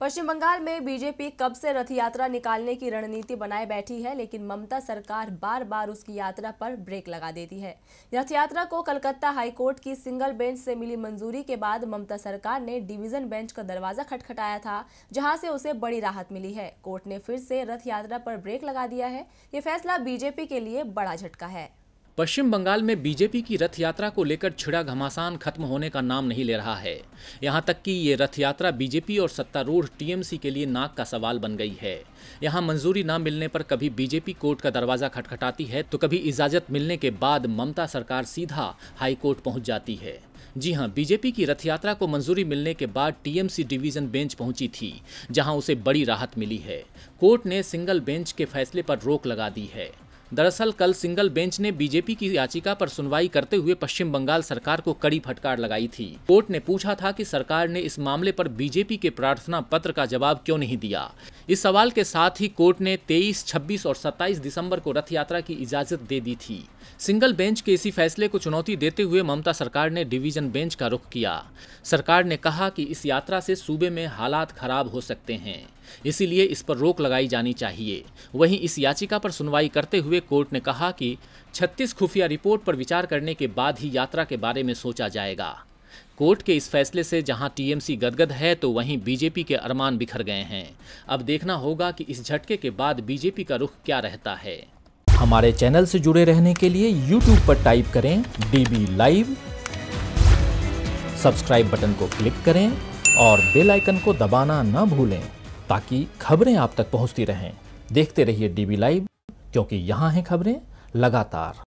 पश्चिम बंगाल में बीजेपी कब से रथ यात्रा निकालने की रणनीति बनाए बैठी है, लेकिन ममता सरकार बार बार उसकी यात्रा पर ब्रेक लगा देती है। रथ यात्रा को कलकत्ता हाईकोर्ट की सिंगल बेंच से मिली मंजूरी के बाद ममता सरकार ने डिवीजन बेंच का दरवाजा खटखटाया था, जहां से उसे बड़ी राहत मिली है। कोर्ट ने फिर से रथ यात्रा पर ब्रेक लगा दिया है। ये फैसला बीजेपी के लिए बड़ा झटका है। पश्चिम बंगाल में बीजेपी की रथ यात्रा को लेकर छिड़ा घमासान खत्म होने का नाम नहीं ले रहा है। यहां तक कि ये रथ यात्रा बीजेपी और सत्तारूढ़ टीएमसी के लिए नाक का सवाल बन गई है। यहां मंजूरी न मिलने पर कभी बीजेपी कोर्ट का दरवाजा खटखटाती है तो कभी इजाजत मिलने के बाद ममता सरकार सीधा हाई कोर्ट पहुंच जाती है। जी हां, बीजेपी की रथ यात्रा को मंजूरी मिलने के बाद टीएमसी डिवीजन बेंच पहुंची थी, जहां उसे बड़ी राहत मिली है। कोर्ट ने सिंगल बेंच के फैसले पर रोक लगा दी है। दरअसल कल सिंगल बेंच ने बीजेपी की याचिका पर सुनवाई करते हुए पश्चिम बंगाल सरकार को कड़ी फटकार लगाई थी। कोर्ट ने पूछा था कि सरकार ने इस मामले पर बीजेपी के प्रार्थना पत्र का जवाब क्यों नहीं दिया। इस सवाल के साथ ही कोर्ट ने 23, 26 और 27 दिसंबर को रथ यात्रा की इजाजत दे दी थी। सिंगल बेंच के इसी फैसले को चुनौती देते हुए ममता सरकार ने डिवीजन बेंच का रुख किया। सरकार ने कहा कि इस यात्रा से सूबे में हालात खराब हो सकते हैं, इसीलिए इस पर रोक लगाई जानी चाहिए। वहीं इस याचिका पर सुनवाई करते हुए कोर्ट ने कहा कि 36 खुफिया रिपोर्ट पर विचार करने के बाद ही यात्रा के बारे में सोचा जाएगा। कोर्ट के इस फैसले से जहां टीएमसी गदगद है तो वहीं बीजेपी के अरमान बिखर गए हैं। अब देखना होगा कि इस झटके के बाद बीजेपी का रुख क्या रहता है। हमारे चैनल से जुड़े रहने के लिए YouTube पर टाइप करें DB लाइव, सब्सक्राइब बटन को क्लिक करें और बेल आइकन को दबाना न भूलें ताकि खबरें आप तक पहुंचती रहें। देखते रहिए DB लाइव, क्योंकि यहाँ हैं खबरें लगातार।